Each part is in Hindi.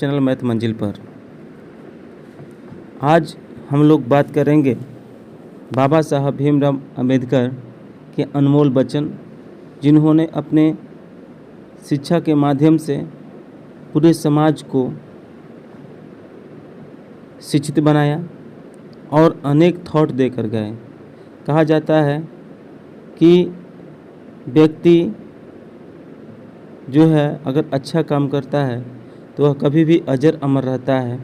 चैनल मैथ मंजिल पर आज हम लोग बात करेंगे बाबा साहब भीमराव अंबेडकर के अनमोल वचन, जिन्होंने अपने शिक्षा के माध्यम से पूरे समाज को शिक्षित बनाया और अनेक थॉट देकर गए। कहा जाता है कि व्यक्ति जो है अगर अच्छा काम करता है तो वह कभी भी अजर अमर रहता है।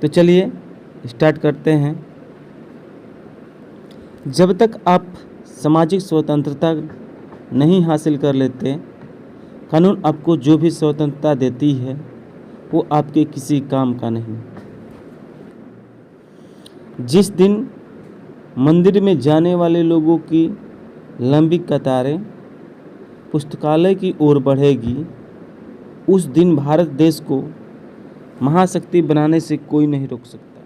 तो चलिए स्टार्ट करते हैं। जब तक आप सामाजिक स्वतंत्रता नहीं हासिल कर लेते, कानून आपको जो भी स्वतंत्रता देती है वो आपके किसी काम का नहीं। जिस दिन मंदिर में जाने वाले लोगों की लंबी कतारें पुस्तकालय की ओर बढ़ेगी, उस दिन भारत देश को महाशक्ति बनाने से कोई नहीं रोक सकता।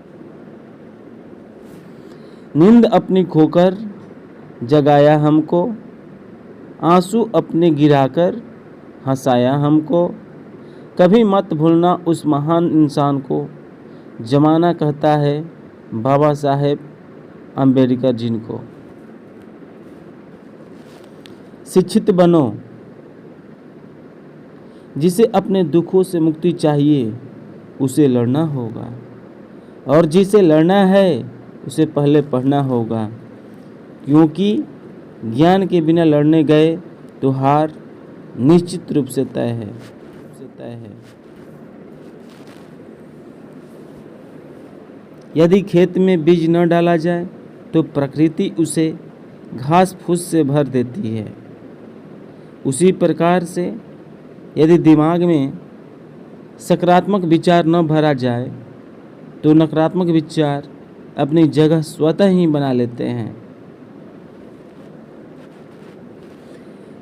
नींद अपनी खोकर जगाया हमको, आंसू अपने गिराकर हंसाया हमको। कभी मत भूलना उस महान इंसान को, जमाना कहता है बाबा साहेब अंबेडकर जिनको। शिक्षित बनो। जिसे अपने दुखों से मुक्ति चाहिए उसे लड़ना होगा, और जिसे लड़ना है उसे पहले पढ़ना होगा, क्योंकि ज्ञान के बिना लड़ने गए तो हार निश्चित रूप से तय है। यदि खेत में बीज न डाला जाए तो प्रकृति उसे घास फूस से भर देती है। उसी प्रकार से यदि दिमाग में सकारात्मक विचार न भरा जाए तो नकारात्मक विचार अपनी जगह स्वतः ही बना लेते हैं।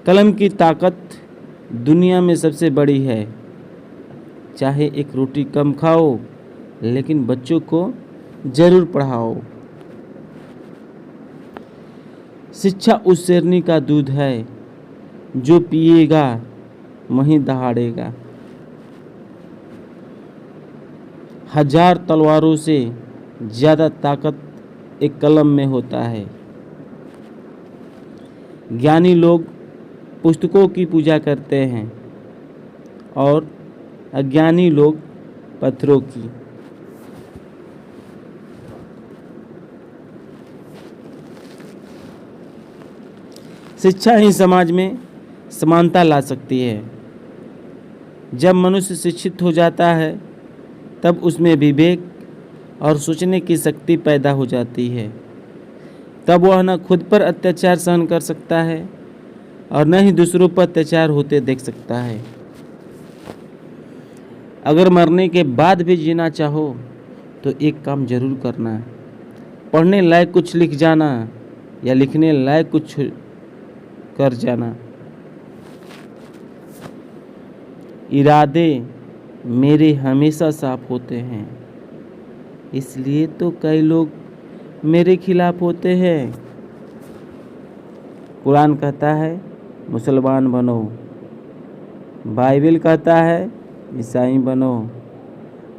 कलम की ताकत दुनिया में सबसे बड़ी है। चाहे एक रोटी कम खाओ, लेकिन बच्चों को जरूर पढ़ाओ। शिक्षा उस शेरनी का दूध है जो पिएगा वहीं दहाड़ेगा। हजार तलवारों से ज़्यादा ताकत एक कलम में होता है। ज्ञानी लोग पुस्तकों की पूजा करते हैं और अज्ञानी लोग पत्थरों की। शिक्षा ही समाज में समानता ला सकती है। जब मनुष्य शिक्षित हो जाता है तब उसमें विवेक और सोचने की शक्ति पैदा हो जाती है। तब वह न खुद पर अत्याचार सहन कर सकता है और न ही दूसरों पर अत्याचार होते देख सकता है। अगर मरने के बाद भी जीना चाहो तो एक काम जरूर करना है, पढ़ने लायक कुछ लिख जाना या लिखने लायक कुछ कर जाना। इरादे मेरे हमेशा साफ होते हैं, इसलिए तो कई लोग मेरे खिलाफ होते हैं। कुरान कहता है मुसलमान बनो, बाइबल कहता है ईसाई बनो,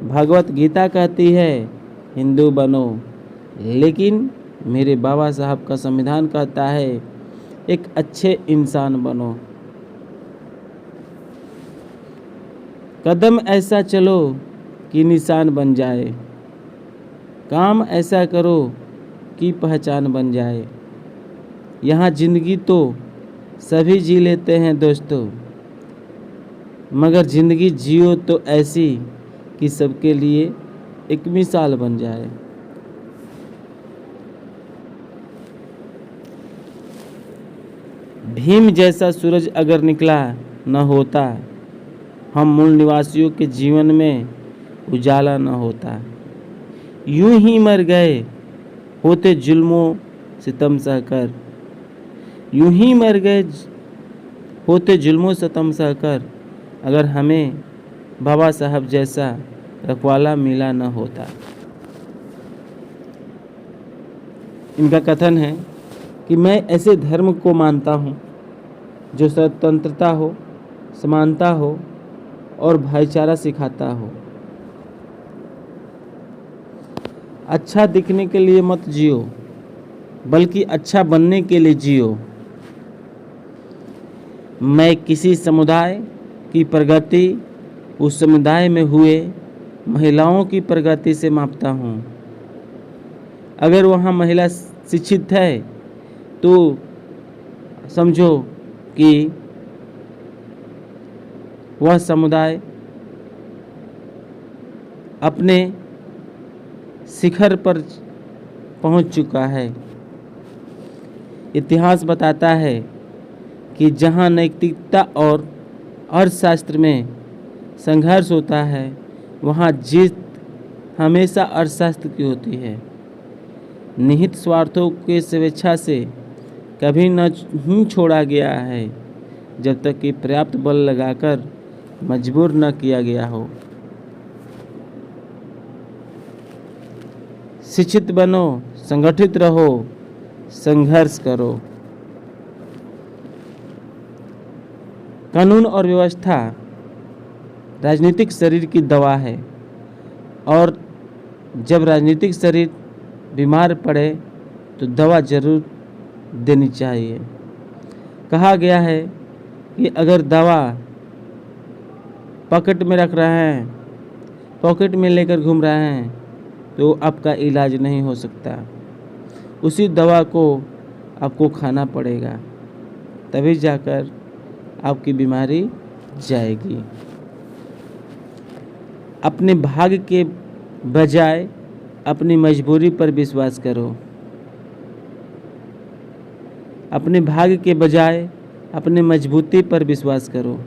भगवत गीता कहती है हिंदू बनो, लेकिन मेरे बाबा साहब का संविधान कहता है एक अच्छे इंसान बनो। कदम ऐसा चलो कि निशान बन जाए, काम ऐसा करो कि पहचान बन जाए। यहाँ जिंदगी तो सभी जी लेते हैं दोस्तों, मगर जिंदगी जियो तो ऐसी कि सबके लिए एक मिसाल बन जाए। भीम जैसा सूरज अगर निकला न होता, हम मूल निवासियों के जीवन में उजाला न होता। यूं ही मर गए होते जुल्मों सितम सहकर, यूं ही मर गए होते जुल्मों सितम सहकर, अगर हमें बाबा साहब जैसा रखवाला मिला न होता। इनका कथन है कि मैं ऐसे धर्म को मानता हूँ जो स्वतंत्रता हो, समानता हो और भाईचारा सिखाता हो। अच्छा दिखने के लिए मत जियो, बल्कि अच्छा बनने के लिए जियो। मैं किसी समुदाय की प्रगति उस समुदाय में हुए महिलाओं की प्रगति से मापता हूँ। अगर वहाँ महिला शिक्षित है तो समझो कि वह समुदाय अपने शिखर पर पहुँच चुका है। इतिहास बताता है कि जहाँ नैतिकता और अर्थशास्त्र में संघर्ष होता है, वहाँ जीत हमेशा अर्थशास्त्र की होती है। निहित स्वार्थों के स्वेच्छा से कभी नहीं छोड़ा गया है, जब तक कि पर्याप्त बल लगाकर मजबूर न किया गया हो। शिक्षित बनो, संगठित रहो, संघर्ष करो। कानून और व्यवस्था राजनीतिक शरीर की दवा है, और जब राजनीतिक शरीर बीमार पड़े तो दवा जरूर देनी चाहिए। कहा गया है कि अगर दवा पॉकेट में रख रहे हैं, पॉकेट में लेकर घूम रहे हैं, तो आपका इलाज नहीं हो सकता। उसी दवा को आपको खाना पड़ेगा, तभी जाकर आपकी बीमारी जाएगी। अपने भाग्य के बजाय अपनी मजबूरी पर विश्वास करो। अपने भाग्य के बजाय अपनी मजबूती पर विश्वास करो।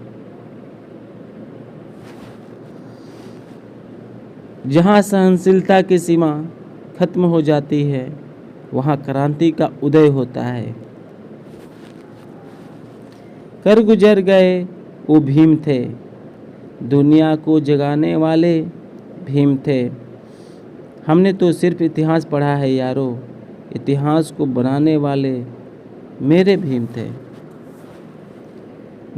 जहाँ सहनशीलता की सीमा खत्म हो जाती है, वहाँ क्रांति का उदय होता है। कर गुजर गए वो भीम थे, दुनिया को जगाने वाले भीम थे। हमने तो सिर्फ इतिहास पढ़ा है यारो, इतिहास को बनाने वाले मेरे भीम थे।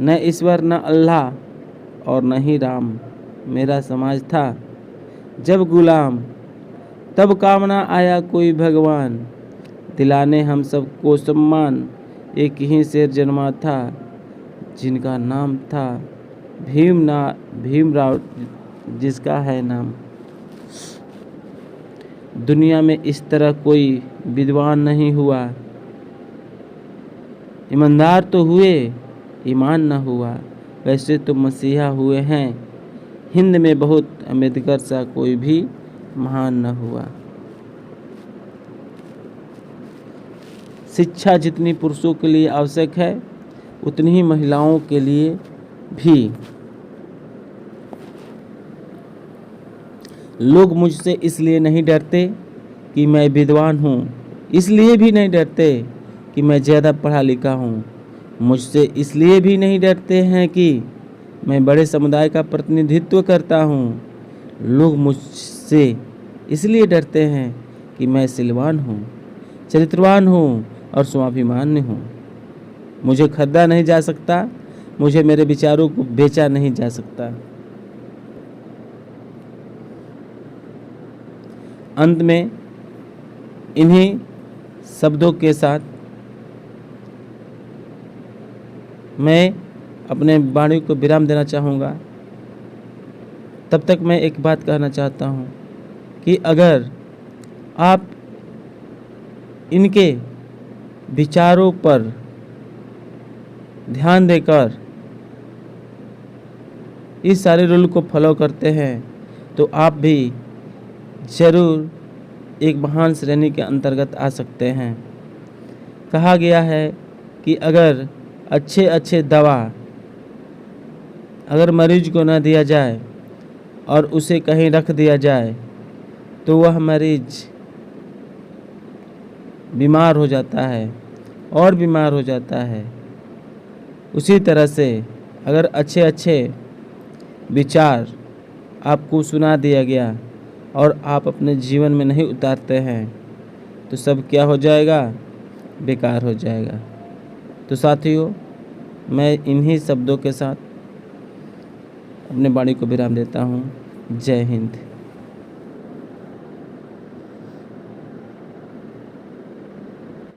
न ईश्वर, न अल्लाह और न ही राम मेरा समाज था। जब गुलाम तब कामना आया कोई भगवान, दिलाने हम सबको सम्मान। एक ही शेर जन्मा था जिनका नाम था भीमराव, जिसका है नाम। दुनिया में इस तरह कोई विद्वान नहीं हुआ, ईमानदार तो हुए, ईमान न हुआ। वैसे तो मसीहा हुए हैं, हिंद में बहुत, अम्बेडकर सा कोई भी महान न हुआ। शिक्षा जितनी पुरुषों के लिए आवश्यक है, उतनी ही महिलाओं के लिए भी। लोग मुझसे इसलिए नहीं डरते कि मैं विद्वान हूँ, इसलिए भी नहीं डरते कि मैं ज़्यादा पढ़ा लिखा हूँ। मुझसे इसलिए भी नहीं डरते हैं कि मैं बड़े समुदाय का प्रतिनिधित्व करता हूँ। लोग मुझसे इसलिए डरते हैं कि मैं सिलवान हूँ, चरित्रवान हूँ और स्वाभिमानी हूँ। मुझे खरीदा नहीं जा सकता, मुझे मेरे विचारों को बेचा नहीं जा सकता। अंत में इन्हीं शब्दों के साथ मैं अपने वाणी को विराम देना चाहूँगा। तब तक मैं एक बात कहना चाहता हूँ कि अगर आप इनके विचारों पर ध्यान देकर इस सारे रूल को फॉलो करते हैं तो आप भी जरूर एक महान श्रेणी के अंतर्गत आ सकते हैं। कहा गया है कि अगर अच्छे दवा अगर मरीज को न दिया जाए और उसे कहीं रख दिया जाए तो वह मरीज बीमार हो जाता है और बीमार हो जाता है। उसी तरह से अगर अच्छे विचार आपको सुना दिया गया और आप अपने जीवन में नहीं उतारते हैं तो सब क्या हो जाएगा, बेकार हो जाएगा। तो साथियों, मैं इन्हीं शब्दों के साथ अपने वाणी को विराम देता हूँ। जय हिंद।